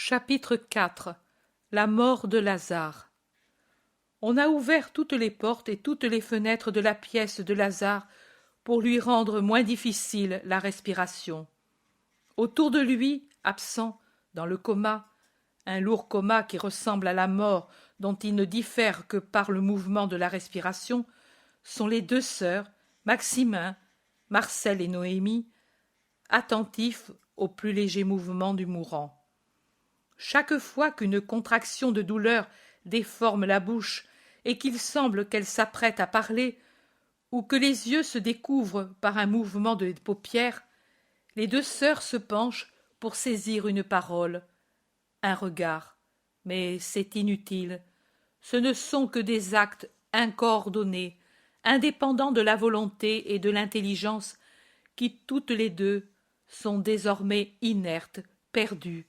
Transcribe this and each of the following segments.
Chapitre 4. La mort de Lazare. On a ouvert toutes les portes et toutes les fenêtres de la pièce de Lazare pour lui rendre moins difficile la respiration. Autour de lui, absent, dans le coma, un lourd coma qui ressemble à la mort dont il ne diffère que par le mouvement de la respiration, sont les deux sœurs, Maximin, Marcel et Noémie, attentifs aux plus légers mouvements du mourant. Chaque fois qu'une contraction de douleur déforme la bouche et qu'il semble qu'elle s'apprête à parler, ou que les yeux se découvrent par un mouvement de paupières, les deux sœurs se penchent pour saisir une parole, un regard. Mais c'est inutile. Ce ne sont que des actes incoordonnés, indépendants de la volonté et de l'intelligence, qui toutes les deux sont désormais inertes, perdues.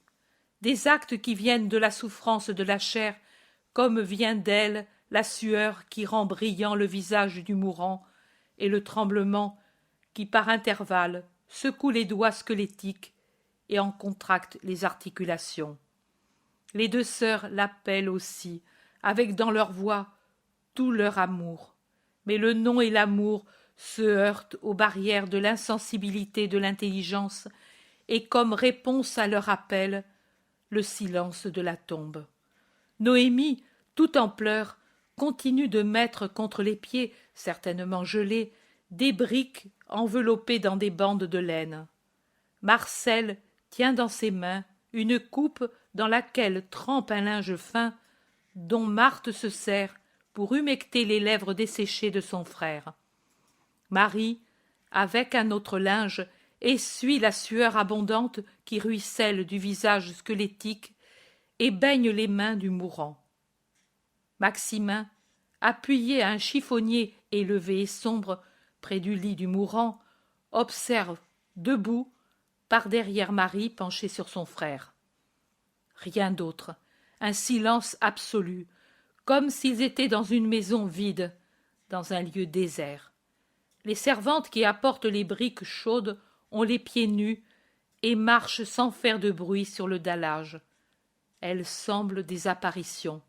Des actes qui viennent de la souffrance de la chair, comme vient d'elle la sueur qui rend brillant le visage du mourant, et le tremblement qui, par intervalles, secoue les doigts squelettiques et en contracte les articulations. Les deux sœurs l'appellent aussi, avec dans leur voix tout leur amour. Mais le nom et l'amour se heurtent aux barrières de l'insensibilité de l'intelligence, et comme réponse à leur appel, le silence de la tombe. Noémie, tout en pleurs, continue de mettre contre les pieds, certainement gelés, des briques enveloppées dans des bandes de laine. Marcel tient dans ses mains une coupe dans laquelle trempe un linge fin, dont Marthe se sert pour humecter les lèvres desséchées de son frère. Marie, avec un autre linge, essuie la sueur abondante qui ruisselle du visage squelettique et baigne les mains du mourant. Maximin, appuyé à un chiffonnier élevé et sombre près du lit du mourant, observe, debout, par derrière Marie penchée sur son frère. Rien d'autre, un silence absolu, comme s'ils étaient dans une maison vide, dans un lieu désert. Les servantes qui apportent les briques chaudes ont les pieds nus et marchent sans faire de bruit sur le dallage. Elles semblent des apparitions.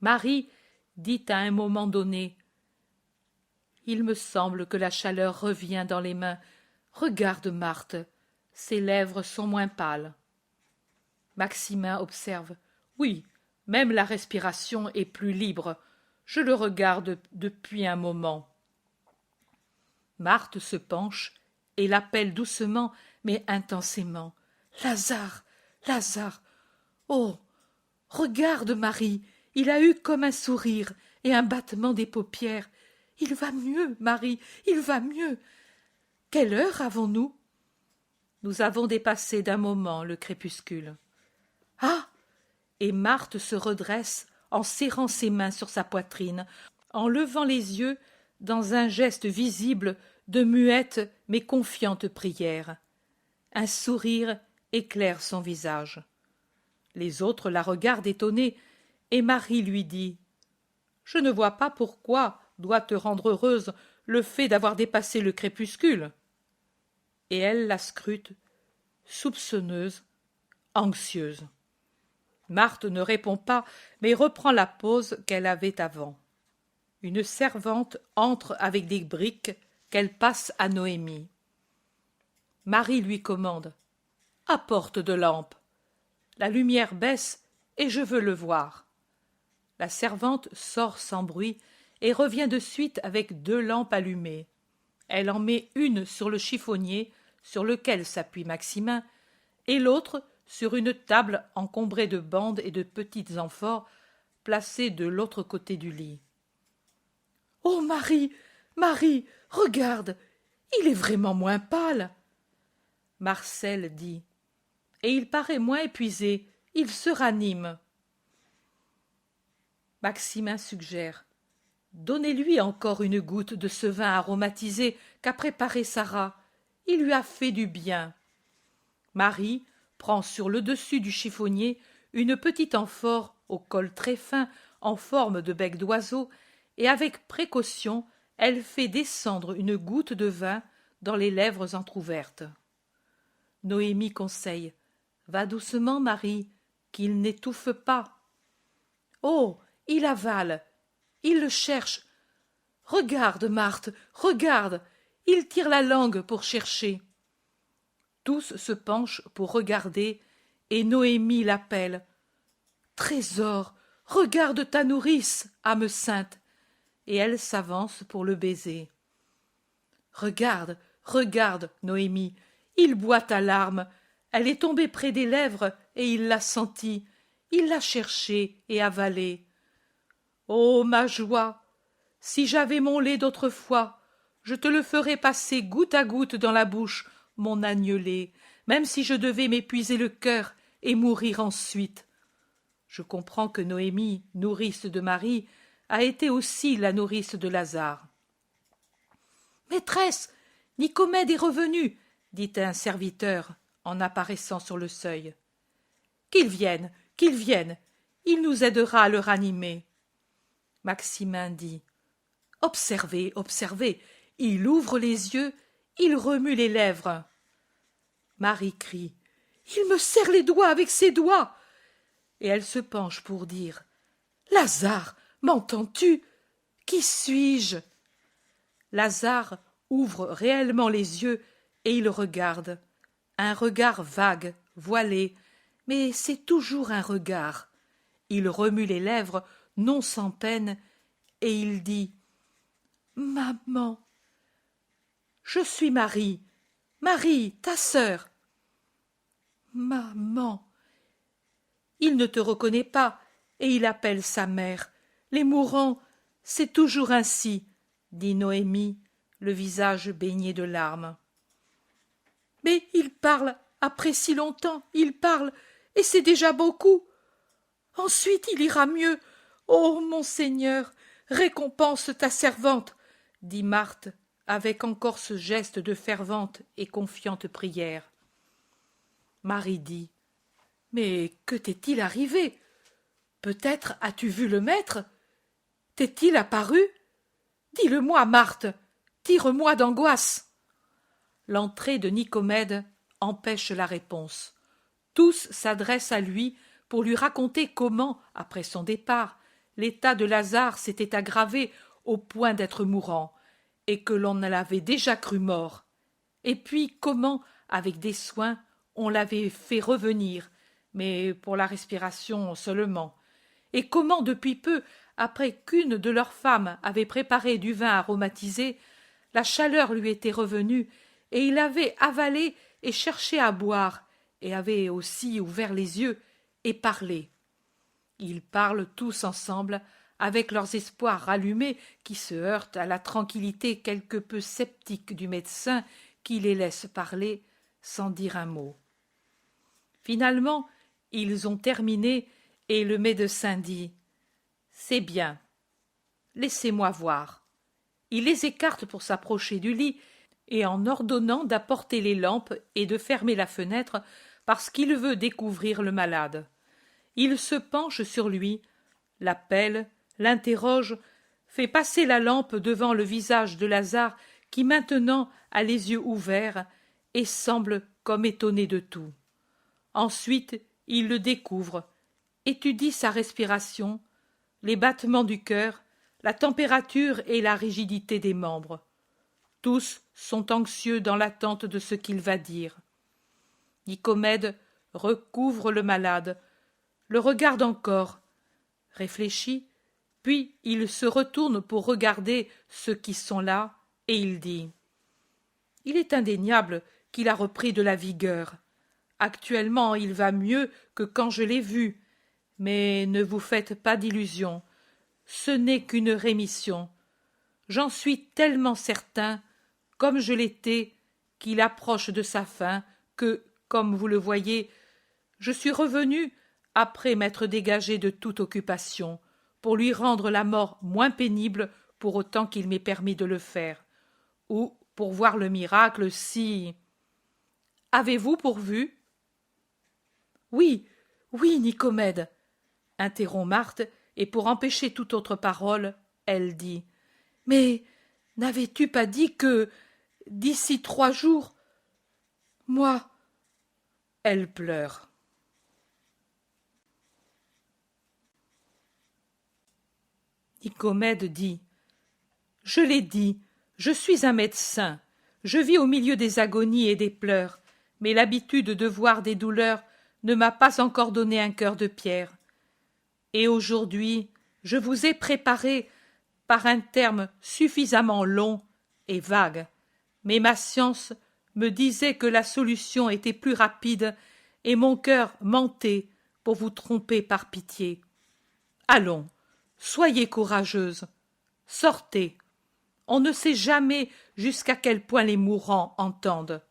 Marie dit à un moment donné « Il me semble que la chaleur revient dans les mains. Regarde Marthe, ses lèvres sont moins pâles. » Maximin observe « Oui, même la respiration est plus libre. Je le regarde depuis un moment. » Marthe se penche et l'appelle doucement mais intensément. « Lazare, Lazare! Oh, regarde Marie, il a eu comme un sourire et un battement des paupières. Il va mieux, Marie, il va mieux. Quelle heure avons-nous? » Nous avons dépassé d'un moment le crépuscule. Ah! Et Marthe se redresse en serrant ses mains sur sa poitrine, en levant les yeux dans un geste visible de muette mais confiante prière. Un sourire éclaire son visage. Les autres la regardent étonnés, et Marie lui dit « Je ne vois pas pourquoi doit te rendre heureuse le fait d'avoir dépassé le crépuscule. » Et elle la scrute, soupçonneuse, anxieuse. Marthe ne répond pas, mais reprend la pose qu'elle avait avant. Une servante entre avec des briques qu'elle passe à Noémie. Marie lui commande « Apporte de lampes. La lumière baisse et je veux le voir. » La servante sort sans bruit et revient de suite avec 2 lampes allumées. Elle en met une sur le chiffonnier sur lequel s'appuie Maximin et l'autre sur une table encombrée de bandes et de petites amphores placées de l'autre côté du lit. « Oh Marie, Marie, regarde, il est vraiment moins pâle. » Marcel dit « Et il paraît moins épuisé, il se ranime. » Maximin suggère « Donnez-lui encore une goutte de ce vin aromatisé qu'a préparé Sarah, il lui a fait du bien. » Marie prend sur le dessus du chiffonnier une petite amphore au col très fin en forme de bec d'oiseau et avec précaution elle fait descendre une goutte de vin dans les lèvres entr'ouvertes. Noémie conseille « Va doucement, Marie, qu'il n'étouffe pas. Oh, il avale, il le cherche. Regarde, Marthe, regarde, il tire la langue pour chercher. Tous se penchent pour regarder, et Noémie l'appelle. Trésor, regarde ta nourrice, âme sainte. Et elle s'avance pour le baiser. Regarde, regarde, Noémie, il boit ta larme. Elle est tombée près des lèvres, et il l'a sentie. Il l'a cherchée et avalée. Ô ma joie! Si j'avais mon lait d'autrefois, je te le ferais passer goutte à goutte dans la bouche, mon agnelé, même si je devais m'épuiser le cœur et mourir ensuite. Je comprends que Noémie, nourrice de Marie, a été aussi la nourrice de Lazare. Maîtresse, Nicomède est revenu, dit un serviteur en apparaissant sur le seuil. Qu'il vienne, il nous aidera à le ranimer. Maximin dit. Observez, observez, il ouvre les yeux, il remue les lèvres. Marie crie. Il me serre les doigts avec ses doigts. Et elle se penche pour dire. Lazare, m'entends-tu? Qui suis-je? Lazare ouvre réellement les yeux et il regarde. Un regard vague, voilé, mais c'est toujours un regard. Il remue les lèvres, non sans peine, et il dit. Maman. Je suis Marie, Marie, ta sœur. Maman. Il ne te reconnaît pas, et il appelle sa mère. Les mourants, c'est toujours ainsi, dit Noémie, le visage baigné de larmes. Mais il parle, après si longtemps, il parle, et c'est déjà beaucoup. Ensuite il ira mieux. Ô mon Seigneur, récompense ta servante, dit Marthe, avec encore ce geste de fervente et confiante prière. Marie dit. Mais que t'est-il arrivé? Peut-être as-tu vu le maître? T'est-il apparu? Dis-le-moi, Marthe, tire-moi d'angoisse. L'entrée de Nicomède empêche la réponse. Tous s'adressent à lui pour lui raconter comment, après son départ, l'état de Lazare s'était aggravé au point d'être mourant, et que l'on l'avait déjà cru mort, et puis comment, avec des soins, on l'avait fait revenir, mais pour la respiration seulement, et comment depuis peu, après qu'une de leurs femmes avait préparé du vin aromatisé, la chaleur lui était revenue, et il avait avalé et cherché à boire, et avait aussi ouvert les yeux et parlé. Ils parlent tous ensemble, avec leurs espoirs rallumés qui se heurtent à la tranquillité quelque peu sceptique du médecin qui les laisse parler sans dire un mot. Finalement, ils ont terminé et le médecin dit « C'est bien, laissez-moi voir ». Il les écarte pour s'approcher du lit et en ordonnant d'apporter les lampes et de fermer la fenêtre parce qu'il veut découvrir le malade. Il se penche sur lui, l'appelle, l'interroge, fait passer la lampe devant le visage de Lazare qui maintenant a les yeux ouverts et semble comme étonné de tout. Ensuite, il le découvre, étudie sa respiration, les battements du cœur, la température et la rigidité des membres. Tous sont anxieux dans l'attente de ce qu'il va dire. Nicomède recouvre le malade, le regarde encore, réfléchit, puis il se retourne pour regarder ceux qui sont là, et il dit « Il est indéniable qu'il a repris de la vigueur. Actuellement, il va mieux que quand je l'ai vu, mais ne vous faites pas d'illusions, ce n'est qu'une rémission. J'en suis tellement certain, comme je l'étais, qu'il approche de sa fin, que, comme vous le voyez, je suis revenu après m'être dégagé de toute occupation, pour lui rendre la mort moins pénible pour autant qu'il m'ait permis de le faire, ou pour voir le miracle si... Avez-vous pourvu? Oui, oui, Nicomède, interrompt Marthe, et pour empêcher toute autre parole, elle dit « Mais n'avais-tu pas dit que, d'ici 3 jours, moi... » Elle pleure. Nicomède dit: Je l'ai dit, je suis un médecin, je vis au milieu des agonies et des pleurs, mais l'habitude de voir des douleurs ne m'a pas encore donné un cœur de pierre. Et aujourd'hui, je vous ai préparé par un terme suffisamment long et vague, mais ma science me disait que la solution était plus rapide et mon cœur mentait pour vous tromper par pitié. Allons, soyez courageuse, sortez. On ne sait jamais jusqu'à quel point les mourants entendent.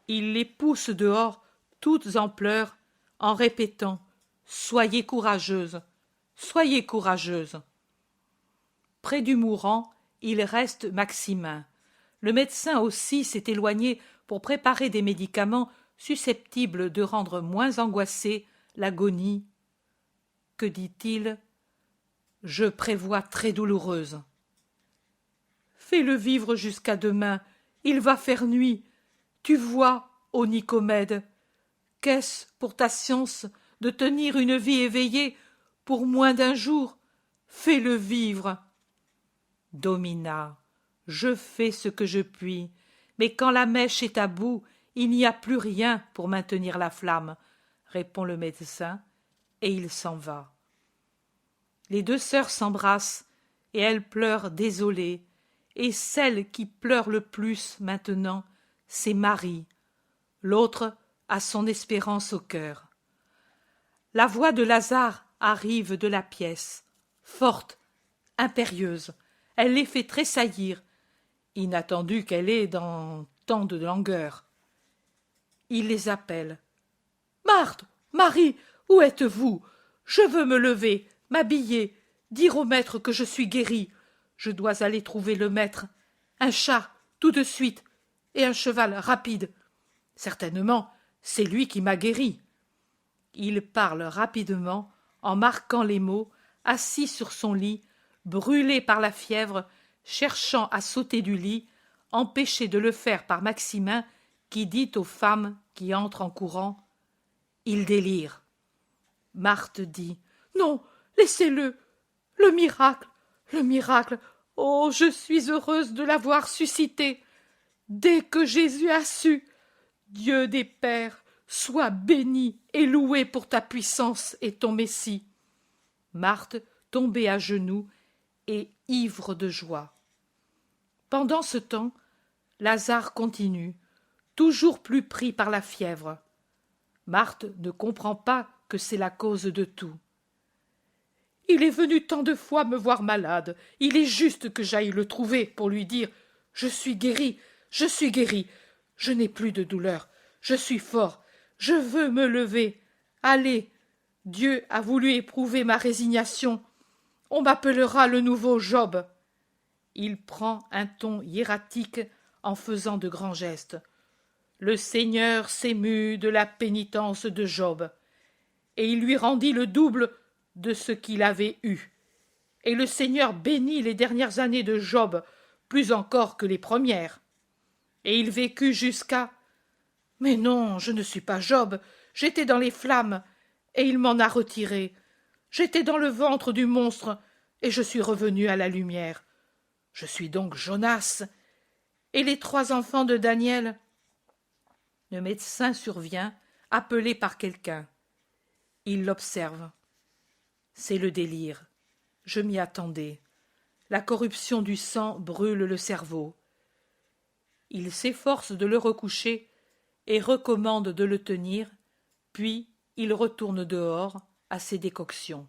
Ils les poussent dehors, toutes en pleurs, en répétant « Soyez courageuse, soyez courageuse ». Près du mourant, il reste Maximin. Le médecin aussi s'est éloigné pour préparer des médicaments susceptibles de rendre moins angoissée l'agonie. Que dit-il? Je prévois très douloureuse. Fais-le vivre jusqu'à demain, il va faire nuit. Tu vois, ô Nicomède, qu'est-ce pour ta science de tenir une vie éveillée pour moins d'un jour? Fais-le vivre. Domina, je fais ce que je puis, mais quand la mèche est à bout, il n'y a plus rien pour maintenir la flamme, répond le médecin, et il s'en va. Les deux sœurs s'embrassent, et elles pleurent désolées, et celle qui pleure le plus maintenant, c'est Marie. L'autre a son espérance au cœur. La voix de Lazare arrive de la pièce, forte, impérieuse. Elle les fait tressaillir, inattendu qu'elle est dans tant de langueur. Il les appelle. « Marthe, Marie, où êtes-vous? Je veux me lever, m'habiller, dire au maître que je suis guérie. Je dois aller trouver le maître. Un chat, tout de suite, et un cheval rapide. Certainement, c'est lui qui m'a guérie. » Il parle rapidement, en marquant les mots, assis sur son lit, brûlé par la fièvre, cherchant à sauter du lit, empêché de le faire par Maximin, qui dit aux femmes qui entrent en courant: « Il délire. » Marthe dit: « Non, laissez-le. Le miracle, le miracle. Oh, je suis heureuse de l'avoir suscité. Dès que Jésus a su, Dieu des pères, sois béni et loué pour ta puissance et ton Messie. » Marthe tombait à genoux et ivre de joie. Pendant ce temps, Lazare continue, toujours plus pris par la fièvre. Marthe ne comprend pas que c'est la cause de tout. « Il est venu tant de fois me voir malade, il est juste que j'aille le trouver pour lui dire « Je suis guéri, je suis guéri, je n'ai plus de douleur, je suis fort, je veux me lever. Allez, Dieu a voulu éprouver ma résignation. On m'appellera le nouveau Job. » Il prend un ton hiératique en faisant de grands gestes. Le Seigneur s'émut de la pénitence de Job, et il lui rendit le double de ce qu'il avait eu. Et le Seigneur bénit les dernières années de Job, plus encore que les premières. Et il vécut jusqu'à... Mais non, je ne suis pas Job, j'étais dans les flammes, et il m'en a retiré. J'étais dans le ventre du monstre, et je suis revenu à la lumière. Je suis donc Jonas. Et les 3 enfants de Daniel? Le médecin survient, appelé par quelqu'un. Il l'observe. C'est le délire. Je m'y attendais. La corruption du sang brûle le cerveau. Il s'efforce de le recoucher et recommande de le tenir, puis il retourne dehors à ses décoctions.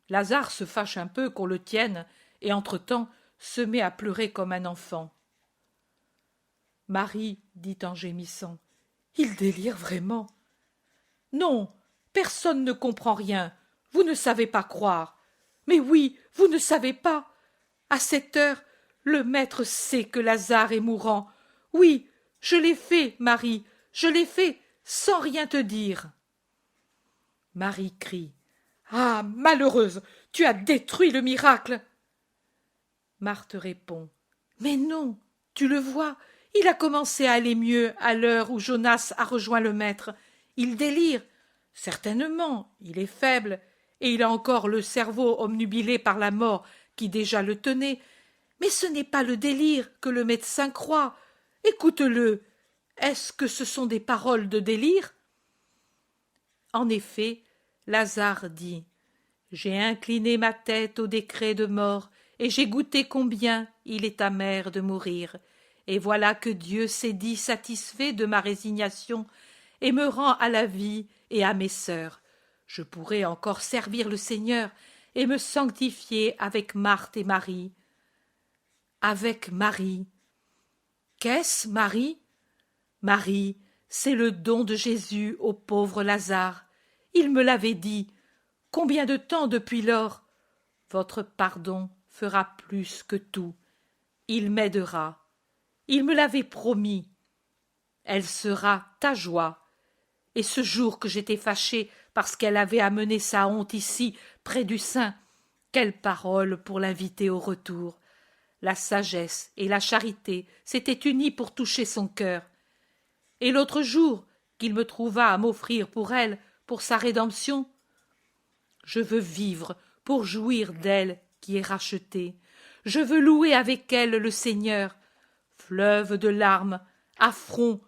Lazare se fâche un peu qu'on le tienne et entre-temps se met à pleurer comme un enfant. Marie dit en gémissant: « Il délire vraiment. »« Non, personne ne comprend rien. Vous ne savez pas croire. Mais oui, vous ne savez pas. À cette heure, le maître sait que Lazare est mourant. Oui, je l'ai fait, Marie, je l'ai fait, sans rien te dire. » Marie crie: « Ah, malheureuse, tu as détruit le miracle. » Marthe répond: « Mais non, tu le vois, il a commencé à aller mieux à l'heure où Jonas a rejoint le maître. Il délire. Certainement, il est faible, et il a encore le cerveau omnubilé par la mort qui déjà le tenait. Mais ce n'est pas le délire que le médecin croit. Écoute-le. Est-ce que ce sont des paroles de délire? En effet, Lazare dit: J'ai incliné ma tête au décret de mort, et j'ai goûté combien il est amer de mourir. Et voilà que Dieu s'est dit satisfait de ma résignation, et me rend à la vie et à mes sœurs. Je pourrais encore servir le Seigneur et me sanctifier avec Marthe et Marie. Avec Marie. Qu'est-ce, Marie? Marie, c'est le don de Jésus au pauvre Lazare. Il me l'avait dit. Combien de temps depuis lors? Votre pardon fera plus que tout. Il m'aidera. Il me l'avait promis. Elle sera ta joie. Et ce jour que j'étais fâchée parce qu'elle avait amené sa honte ici, près du sein, quelle parole pour l'inviter au retour! La sagesse et la charité s'étaient unies pour toucher son cœur. Et l'autre jour qu'il me trouva à m'offrir pour elle, pour sa rédemption, je veux vivre pour jouir d'elle qui est rachetée. Je veux louer avec elle le Seigneur. Fleuve de larmes, affront,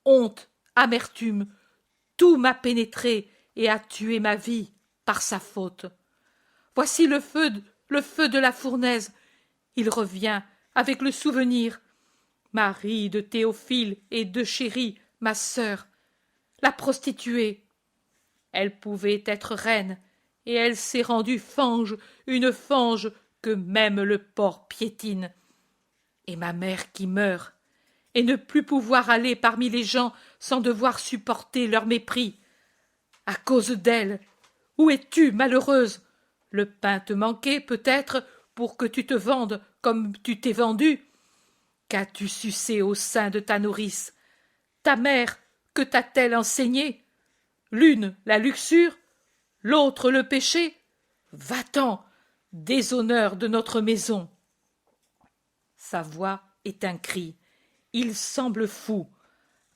honte, amertume, tout m'a pénétré et a tué ma vie par sa faute. Voici le feu de la fournaise. Il revient avec le souvenir. Marie de Théophile et de Chéri, ma sœur, la prostituée. Elle pouvait être reine, et elle s'est rendue fange, une fange que même le porc piétine. Et ma mère qui meurt, et ne plus pouvoir aller parmi les gens sans devoir supporter leur mépris. À cause d'elle, où es-tu, malheureuse? Le pain te manquait, peut-être, pour que tu te vendes comme tu t'es vendue. Qu'as-tu sucé au sein de ta nourrice? Ta mère, que t'a-t-elle enseigné? L'une, la luxure, l'autre, le péché. Va-t'en, déshonneur de notre maison. Sa voix est un cri. Il semble fou.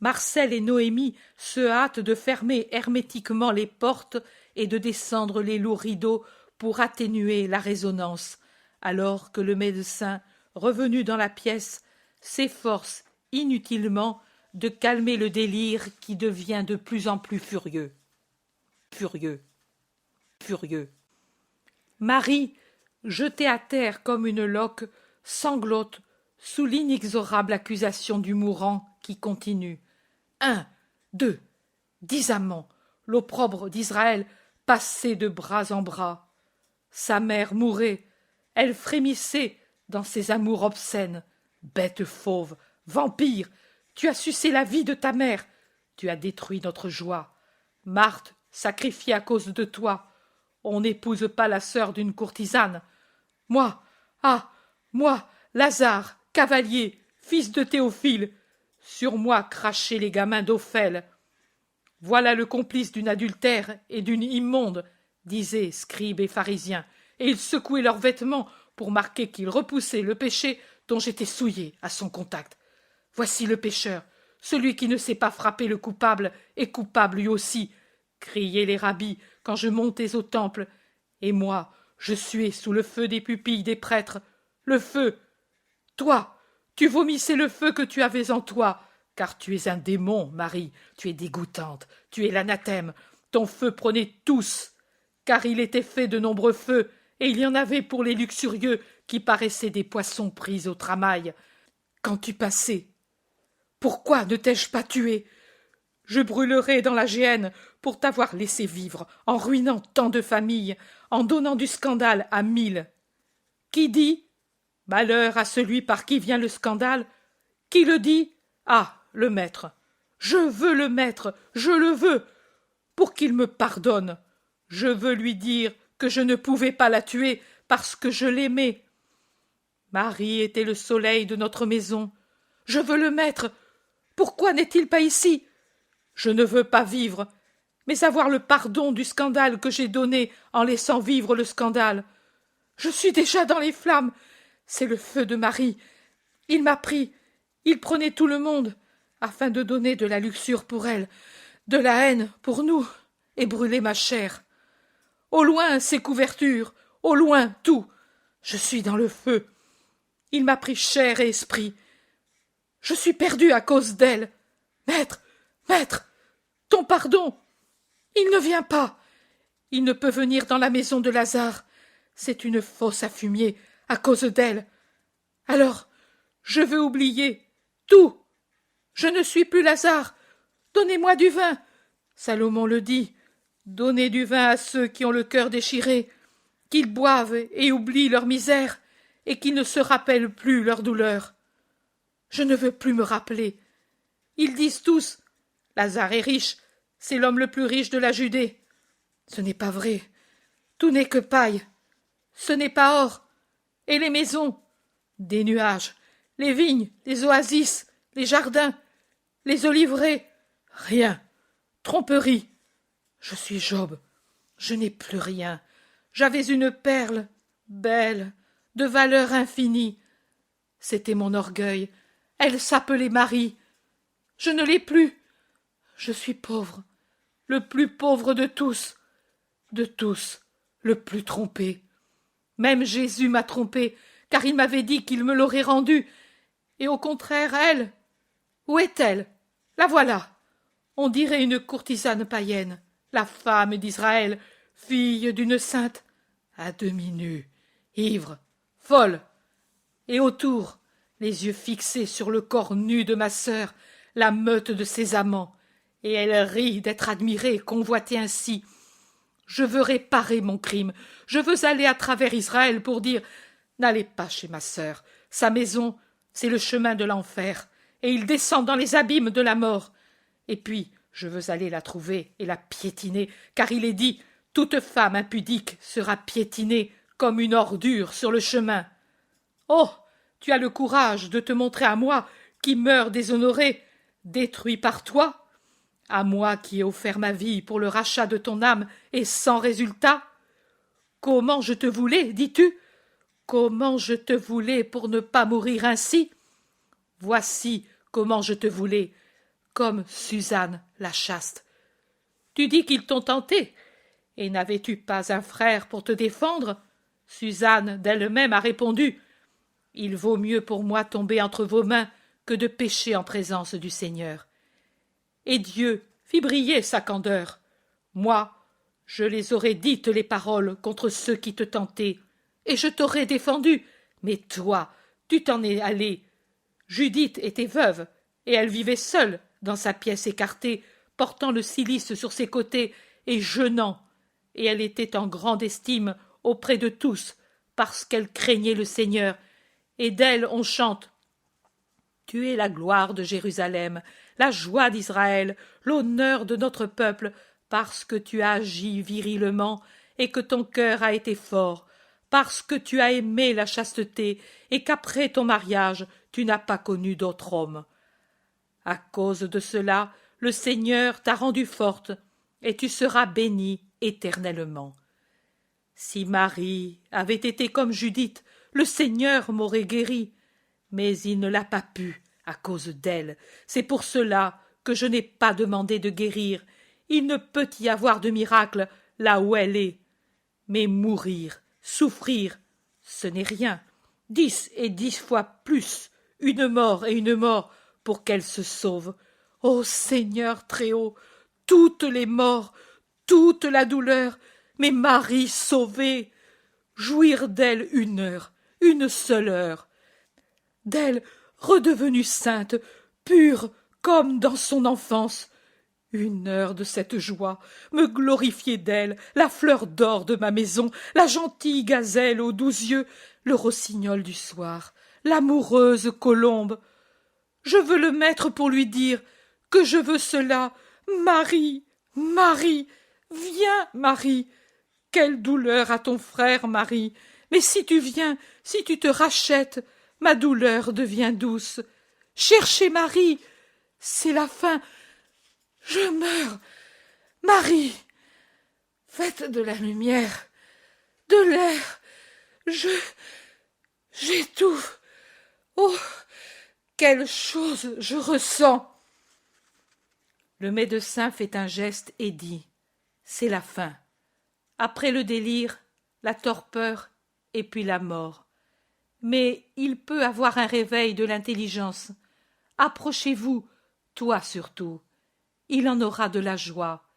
Marcel et Noémie se hâtent de fermer hermétiquement les portes et de descendre les lourds rideaux pour atténuer la résonnance, alors que le médecin, revenu dans la pièce, s'efforce inutilement de calmer le délire qui devient de plus en plus furieux. Furieux. Furieux. Marie, jetée à terre comme une loque, sanglote sous l'inexorable accusation du mourant qui continue. 1, 2, 10 amants, l'opprobre d'Israël passait de bras en bras. Sa mère mourait, elle frémissait dans ses amours obscènes. Bête fauve, vampire, tu as sucé la vie de ta mère, tu as détruit notre joie. Marthe, sacrifiée à cause de toi, on n'épouse pas la sœur d'une courtisane. Moi, moi, Lazare, cavalier, fils de Théophile, sur moi crachaient les gamins d'Ophèle. Voilà le complice d'une adultère et d'une immonde, disaient scribes et pharisiens, et ils secouaient leurs vêtements pour marquer qu'ils repoussaient le péché dont j'étais souillé à son contact. Voici le pécheur, celui qui ne sait pas frapper le coupable est coupable lui aussi, criaient les rabbis quand je montais au temple, et moi, je suais sous le feu des pupilles des prêtres. Le feu! Toi, tu vomissais le feu que tu avais en toi, car tu es un démon, Marie, tu es dégoûtante, tu es l'anathème, ton feu prenait tous, car il était fait de nombreux feux, et il y en avait pour les luxurieux qui paraissaient des poissons pris au tramail. Quand tu passais, pourquoi ne t'ai-je pas tué? Je brûlerais dans la géhenne pour t'avoir laissé vivre, en ruinant tant de familles, en donnant du scandale à 1000. Qui dit? Malheur à celui par qui vient le scandale. Qui le dit? Ah, le maître. Je veux le maître, je le veux, pour qu'il me pardonne. Je veux lui dire que je ne pouvais pas la tuer parce que je l'aimais. Marie était le soleil de notre maison. Je veux le maître. Pourquoi n'est-il pas ici? Je ne veux pas vivre, mais avoir le pardon du scandale que j'ai donné en laissant vivre le scandale. Je suis déjà dans les flammes. C'est le feu de Marie. Il m'a pris. Il prenait tout le monde, afin de donner de la luxure pour elle, de la haine pour nous, et brûler ma chair. Au loin ces couvertures, au loin tout. Je suis dans le feu. Il m'a pris chair et esprit. Je suis perdu à cause d'elle. Maître, maître, ton pardon. Il ne vient pas. Il ne peut venir dans la maison de Lazare. C'est une fosse à fumier à cause d'elle. Alors, je veux oublier tout. Je ne suis plus Lazare. Donnez-moi du vin. Salomon le dit. Donnez du vin à ceux qui ont le cœur déchiré, qu'ils boivent et oublient leur misère, et qu'ils ne se rappellent plus leur douleur. Je ne veux plus me rappeler. Ils disent tous, Lazare est riche, c'est l'homme le plus riche de la Judée. Ce n'est pas vrai. Tout n'est que paille. Ce n'est pas or. Et les maisons? Des nuages. Les vignes, les oasis, les jardins, les oliveraies. Rien. Tromperie. Je suis Job. Je n'ai plus rien. J'avais une perle, belle, de valeur infinie. C'était mon orgueil. Elle s'appelait Marie. Je ne l'ai plus. Je suis pauvre, le plus pauvre de tous, le plus trompé. Même Jésus m'a trompé, car il m'avait dit qu'il me l'aurait rendue. Et au contraire, elle, où est-elle? La voilà. On dirait une courtisane païenne, la femme d'Israël, fille d'une sainte, à demi nue, ivre, folle. Et autour, les yeux fixés sur le corps nu de ma sœur, la meute de ses amants, et elle rit d'être admirée, convoitée ainsi. Je veux réparer mon crime, je veux aller à travers Israël pour dire « N'allez pas chez ma sœur, sa maison, c'est le chemin de l'enfer, et il descend dans les abîmes de la mort. Et puis, je veux aller la trouver et la piétiner, car il est dit « Toute femme impudique sera piétinée comme une ordure sur le chemin. » Oh, tu as le courage de te montrer à moi, qui meurs déshonoré, détruit par toi? À moi qui ai offert ma vie pour le rachat de ton âme et sans résultat? Comment je te voulais, dis-tu? Comment je te voulais pour ne pas mourir ainsi? Voici comment je te voulais, comme Suzanne la chaste. Tu dis qu'ils t'ont tenté, et n'avais-tu pas un frère pour te défendre? Suzanne d'elle-même a répondu « Il vaut mieux pour moi tomber entre vos mains que de pécher en présence du Seigneur. » Et Dieu fit briller sa candeur. Moi, je les aurais dites les paroles contre ceux qui te tentaient, et je t'aurais défendu, mais toi, tu t'en es allé. Judith était veuve, et elle vivait seule dans sa pièce écartée, portant le cilice sur ses côtés et jeûnant, et elle était en grande estime auprès de tous, parce qu'elle craignait le Seigneur, et d'elle on chante. Tu es la gloire de Jérusalem, la joie d'Israël, l'honneur de notre peuple, parce que tu as agi virilement et que ton cœur a été fort, parce que tu as aimé la chasteté et qu'après ton mariage tu n'as pas connu d'autre homme. À cause de cela, le Seigneur t'a rendue forte, et tu seras bénie éternellement. Si Marie avait été comme Judith, le Seigneur m'aurait guérie, mais il ne l'a pas pu à cause d'elle. C'est pour cela que je n'ai pas demandé de guérir. Il ne peut y avoir de miracle là où elle est. Mais mourir, souffrir, ce n'est rien. 10 et 10 fois plus, une mort et une mort pour qu'elle se sauve. Ô Seigneur Très-Haut, toutes les morts, toute la douleur, mais Marie sauvée, jouir d'elle une heure, une seule heure, d'elle redevenue sainte, pure comme dans son enfance, une heure de cette joie, me glorifier d'elle, la fleur d'or de ma maison, la gentille gazelle aux 12 yeux, le rossignol du soir, l'amoureuse colombe. Je veux le mettre pour lui dire que je veux cela. Marie, Marie, viens, Marie. Quelle douleur à ton frère, Marie. Mais si tu viens, si tu te rachètes, ma douleur devient douce. Cherchez Marie, c'est la fin. Je meurs. Marie, faites de la lumière, de l'air. J'étouffe. Oh, quelle chose je ressens. Le médecin fait un geste et dit « C'est la fin. Après le délire, la torpeur et puis la mort. Mais il peut avoir un réveil de l'intelligence. Approchez-vous, toi surtout. Il en aura de la joie.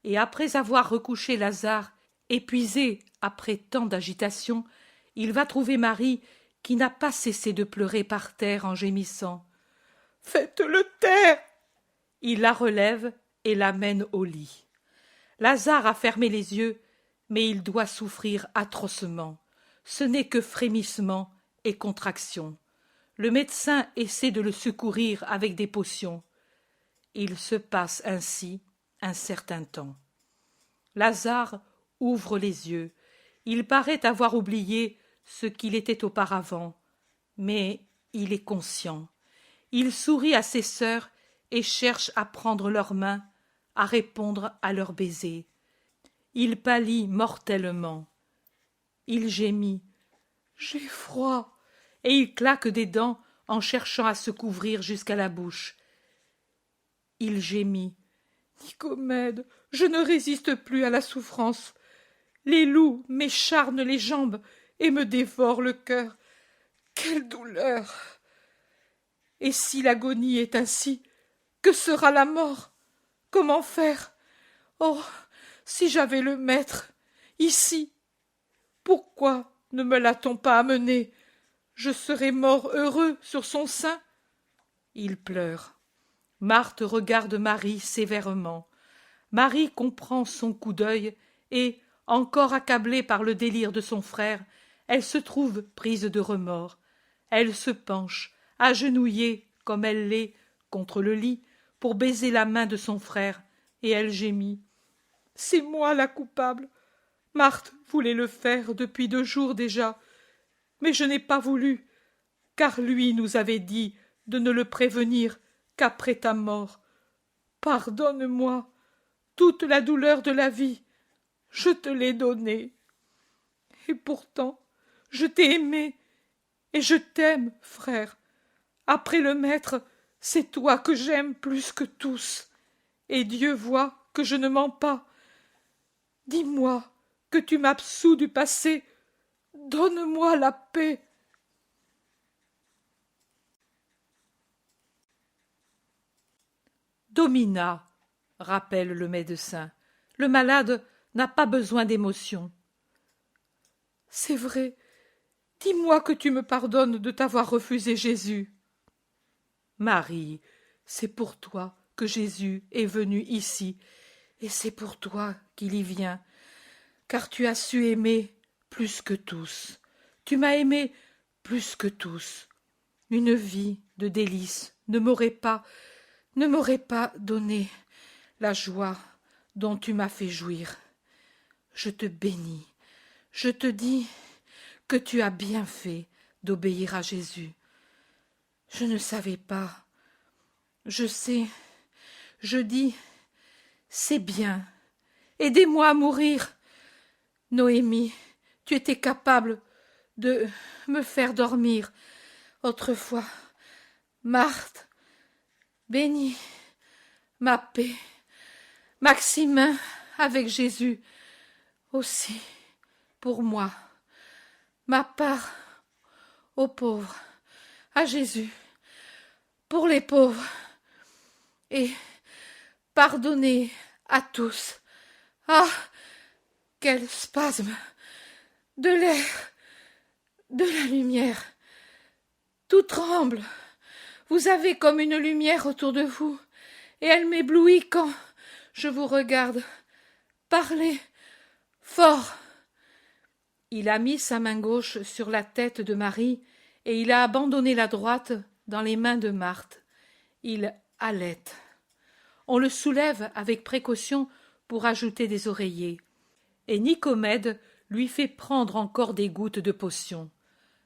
Et après avoir recouché Lazare, épuisé après tant d'agitation, il va trouver Marie qui n'a pas cessé de pleurer par terre en gémissant. « Faites-le taire !» Il la relève et l'amène au lit. Lazare a fermé les yeux, mais il doit souffrir atrocement. Ce n'est que frémissement et contraction. Le médecin essaie de le secourir avec des potions. Il se passe ainsi un certain temps. Lazare ouvre les yeux. Il paraît avoir oublié ce qu'il était auparavant, mais il est conscient. Il sourit à ses sœurs et cherche à prendre leurs mains, à répondre à leurs baisers. Il pâlit mortellement. Il gémit. « J'ai froid !» et il claque des dents en cherchant à se couvrir jusqu'à la bouche. Il gémit. « Nicomède, je ne résiste plus à la souffrance. Les loups m'écharnent les jambes et me dévorent le cœur. Quelle douleur! Et si l'agonie est ainsi, que sera la mort? Comment faire? Oh, si j'avais le maître, ici! Pourquoi ne me l'a-t-on pas amené? Je serais mort heureux sur son sein. » Il pleure. Marthe regarde Marie sévèrement. Marie comprend son coup d'œil et, encore accablée par le délire de son frère, elle se trouve prise de remords. Elle se penche, agenouillée comme elle l'est, contre le lit, pour baiser la main de son frère, et elle gémit. « C'est moi la coupable. Marthe voulait le faire depuis 2 jours déjà, mais je n'ai pas voulu, car lui nous avait dit de ne le prévenir qu'après ta mort. Pardonne-moi, toute la douleur de la vie, je te l'ai donnée. Et pourtant, je t'ai aimé, et je t'aime, frère. Après le maître, c'est toi que j'aime plus que tous, et Dieu voit que je ne mens pas. Dis-moi que tu m'absous du passé, donne-moi la paix. » Domina, rappelle le médecin, le malade n'a pas besoin d'émotion. « C'est vrai, dis-moi que tu me pardonnes de t'avoir refusé Jésus. » « Marie, c'est pour toi que Jésus est venu ici, et c'est pour toi qu'il y vient, car tu as su aimer plus que tous. Tu m'as aimé plus que tous. Une vie de délices ne m'aurait pas donné la joie dont tu m'as fait jouir. Je te bénis, je te dis que tu as bien fait d'obéir à Jésus. Je ne savais pas. Je sais, je dis, c'est bien. Aidez-moi à mourir. Noémie, tu étais capable de me faire dormir autrefois. Marthe, bénis ma paix. Maximin, avec Jésus, aussi pour moi. Ma part aux pauvres, à Jésus, pour les pauvres, et pardonnez à tous. Ah, quel spasme! De l'air, de la lumière. Tout tremble. Vous avez comme une lumière autour de vous, et elle m'éblouit quand je vous regarde. Parlez fort. Il a mis sa main gauche sur la tête de Marie, et il a abandonné la droite dans les mains de Marthe. Il halète. On le soulève avec précaution pour ajouter des oreillers. Et Nicomède lui fait prendre encore des gouttes de potion.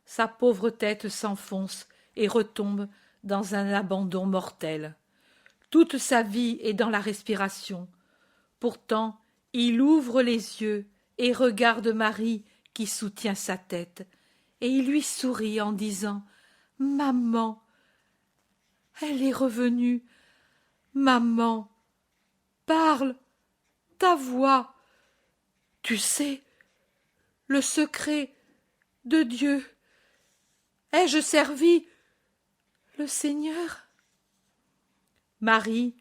Sa pauvre tête s'enfonce et retombe dans un abandon mortel. Toute sa vie est dans la respiration. Pourtant, il ouvre les yeux et regarde Marie qui soutient sa tête, et il lui sourit en disant « Maman, elle est revenue. Maman, parle, ta voix. Tu sais, le secret de Dieu. Ai-je servi le Seigneur? Marie,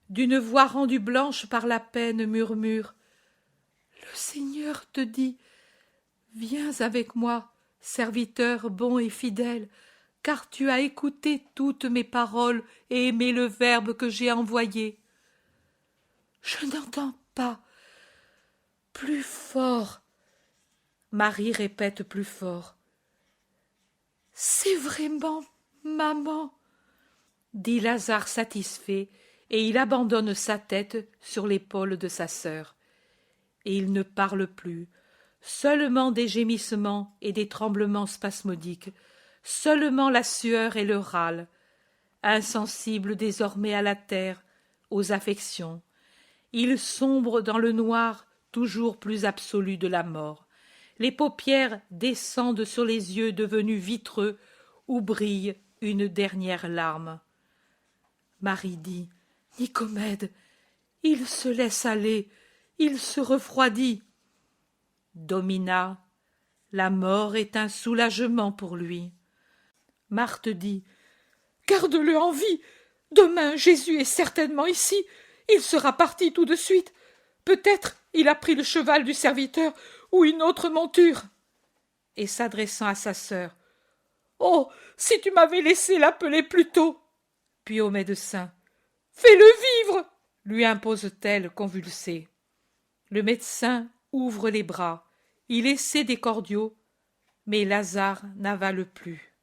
d'une voix rendue blanche par la peine, murmure: Le Seigneur te dit: Viens avec moi, serviteur bon et fidèle, car tu as écouté toutes mes paroles et aimé le Verbe que j'ai envoyé. Je n'entends pas. Plus fort. Marie répète plus fort. C'est vraiment maman, dit Lazare satisfait, et il abandonne sa tête sur l'épaule de sa sœur. Et il ne parle plus, seulement des gémissements et des tremblements spasmodiques, seulement la sueur et le râle, insensible désormais à la terre, aux affections. Il sombre dans le noir toujours plus absolu de la mort. Les paupières descendent sur les yeux devenus vitreux où brille une dernière larme. Marie dit: Nicomède, il se laisse aller, il se refroidit. Domina: la mort est un soulagement pour lui. Marthe dit: Garde-le en vie. Demain, Jésus est certainement ici. Il sera parti tout de suite. Peut-être il a pris le cheval du serviteur ou une autre monture. Et s'adressant à sa sœur: Oh, si tu m'avais laissé l'appeler plus tôt. Puis au médecin: Fais-le vivre, lui impose-t-elle convulsée. Le médecin ouvre les bras. Il essaie des cordiaux, mais Lazare n'avale plus.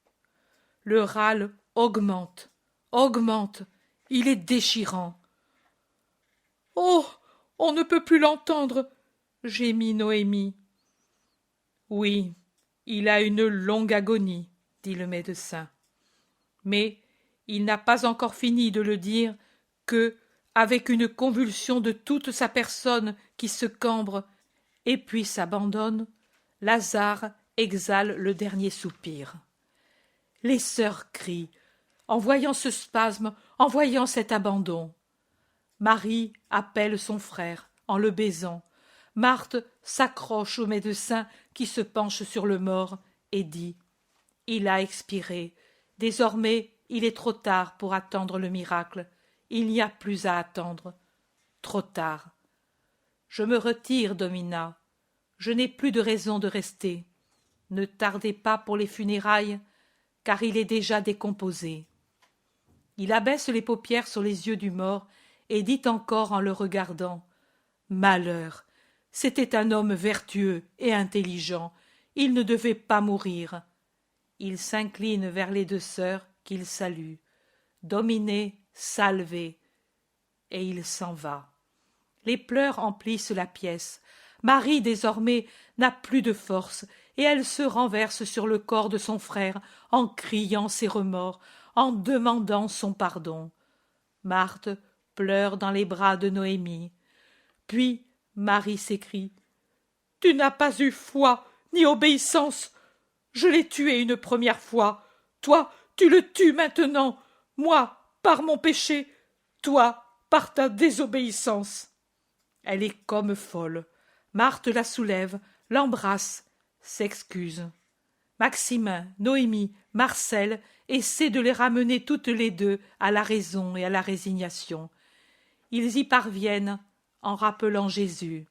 Le râle augmente, augmente. Il est déchirant. Oh, on ne peut plus l'entendre, gémit Noémie. Oui, il a une longue agonie, dit le médecin. Mais il n'a pas encore fini de le dire que, avec une convulsion de toute sa personne qui se cambre et puis s'abandonne, Lazare exhale le dernier soupir. Les sœurs crient, en voyant ce spasme, en voyant cet abandon. Marie appelle son frère, en le baisant. Marthe s'accroche au médecin qui se penche sur le mort et dit: Il a expiré. Désormais, il est trop tard pour attendre le miracle. Il n'y a plus à attendre. Trop tard. Je me retire, Domina. Je n'ai plus de raison de rester. Ne tardez pas pour les funérailles, car il est déjà décomposé. Il abaisse les paupières sur les yeux du mort et dit encore en le regardant: Malheur! C'était un homme vertueux et intelligent. Il ne devait pas mourir. Il s'incline vers les deux sœurs qu'il salue. Domine, salve. Et il s'en va. Les pleurs emplissent la pièce. Marie, désormais, n'a plus de force, et elle se renverse sur le corps de son frère en criant ses remords, en demandant son pardon. Marthe pleure dans les bras de Noémie. Puis Marie s'écrie: Tu n'as pas eu foi ni obéissance. Je l'ai tué une première fois. Toi, tu le tues maintenant. Moi, par mon péché. Toi, par ta désobéissance. Elle est comme folle. Marthe la soulève, l'embrasse, s'excuse. Maximin, Noémie, Marcel essaient de les ramener toutes les deux à la raison et à la résignation. Ils y parviennent en rappelant Jésus.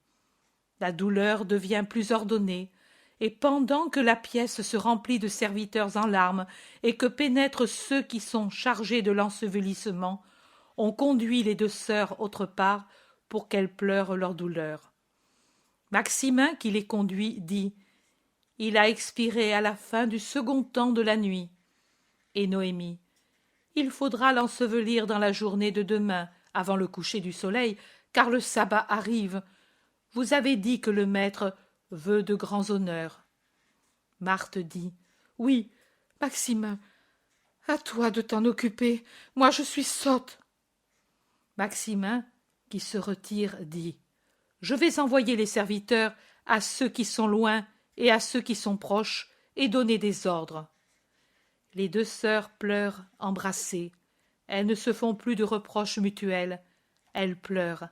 La douleur devient plus ordonnée, et pendant que la pièce se remplit de serviteurs en larmes et que pénètrent ceux qui sont chargés de l'ensevelissement, on conduit les deux sœurs autre part pour qu'elles pleurent leur douleur. Maximin, qui les conduit, dit: Il a expiré à la fin du second temps de la nuit. Et Noémie: Il faudra l'ensevelir dans la journée de demain, avant le coucher du soleil, car le sabbat arrive. Vous avez dit que le maître veut de grands honneurs. Marthe dit: Oui, Maximin, à toi de t'en occuper, moi je suis sotte. Maximin, qui se retire, dit: Je vais envoyer les serviteurs à ceux qui sont loin et à ceux qui sont proches, et donner des ordres. Les deux sœurs pleurent embrassées. Elles ne se font plus de reproches mutuels. Elles pleurent.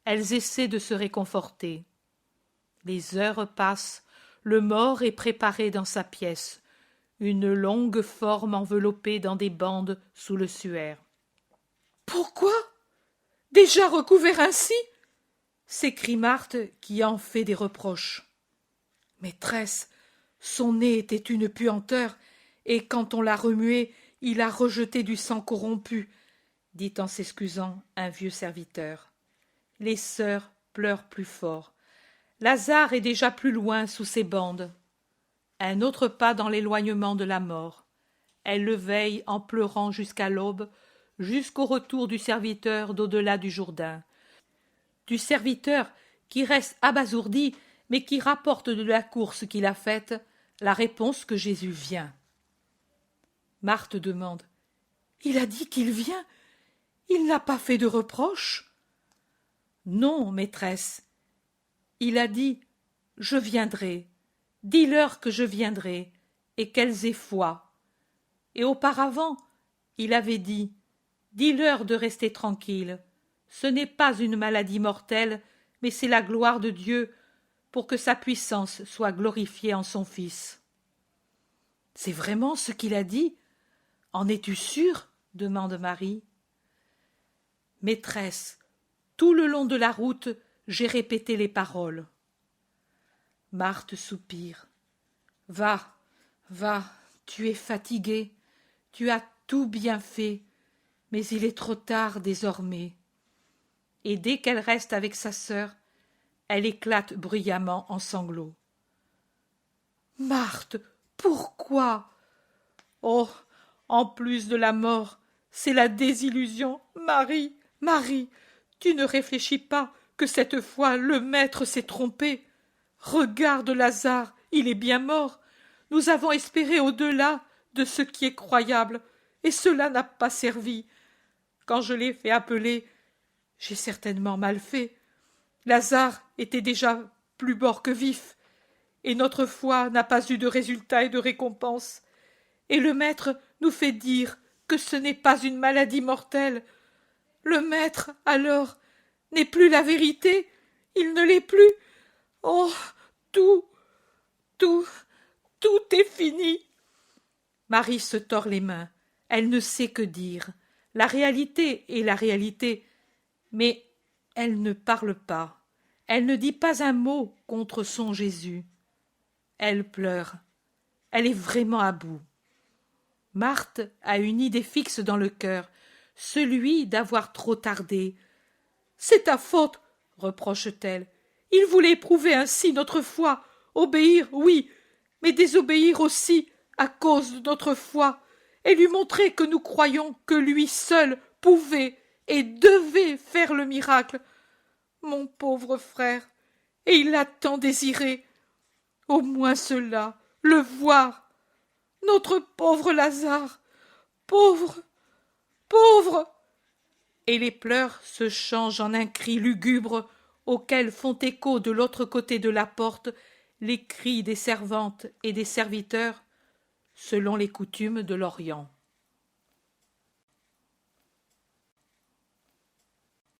Elles essaient de se réconforter. Les heures passent, le mort est préparé dans sa pièce, une longue forme enveloppée dans des bandes sous le suaire. « Pourquoi? Déjà recouvert ainsi ?» s'écrie Marthe qui en fait des reproches. « Maîtresse, son nez était une puanteur, et quand on l'a remué, il a rejeté du sang corrompu, » dit en s'excusant un vieux serviteur. Les sœurs pleurent plus fort. Lazare est déjà plus loin sous ses bandes. Un autre pas dans l'éloignement de la mort. Elle le veille en pleurant jusqu'à l'aube, jusqu'au retour du serviteur d'au-delà du Jourdain. Du serviteur qui reste abasourdi, mais qui rapporte de la course qu'il a faite la réponse que Jésus vient. Marthe demande: « Il a dit qu'il vient? Il n'a pas fait de reproche? » « Non, maîtresse. Il a dit: Je viendrai. Dis-leur que je viendrai, et qu'elles aient foi. Et auparavant, il avait dit: Dis-leur de rester tranquilles. Ce n'est pas une maladie mortelle, mais c'est la gloire de Dieu, pour que sa puissance soit glorifiée en son Fils. » « C'est vraiment ce qu'il a dit? En es-tu sûre? Demande Marie. « Maîtresse, tout le long de la route, j'ai répété les paroles. » Marthe soupire. « Va, va, tu es fatiguée, tu as tout bien fait, mais il est trop tard désormais. » Et dès qu'elle reste avec sa sœur, elle éclate bruyamment en sanglots. « Marthe, pourquoi? Oh, en plus de la mort, c'est la désillusion. Marie, Marie, tu ne réfléchis pas que cette fois le maître s'est trompé. Regarde Lazare, il est bien mort. Nous avons espéré au-delà de ce qui est croyable, et cela n'a pas servi. Quand je l'ai fait appeler, j'ai certainement mal fait. Lazare était déjà plus mort que vif, et notre foi n'a pas eu de résultat et de récompense. Et le maître nous fait dire que ce n'est pas une maladie mortelle. Le maître, alors, n'est plus la vérité, il ne l'est plus. Oh, tout est fini. » Marie se tord les mains, elle ne sait que dire. La réalité est la réalité, mais elle ne parle pas. Elle ne dit pas un mot contre son Jésus. Elle pleure. Elle est vraiment à bout. Marthe a une idée fixe dans le cœur, celui d'avoir trop tardé. « C'est ta faute, » reproche-t-elle. « Il voulait éprouver ainsi notre foi, obéir, oui, mais désobéir aussi à cause de notre foi, et lui montrer que nous croyons que lui seul pouvait et devait faire le miracle. Mon pauvre frère, et il l'a tant désiré. Au moins cela, le voir. Notre pauvre Lazare, pauvre, pauvre !» Et les pleurs se changent en un cri lugubre auquel font écho de l'autre côté de la porte les cris des servantes et des serviteurs, selon les coutumes de l'Orient.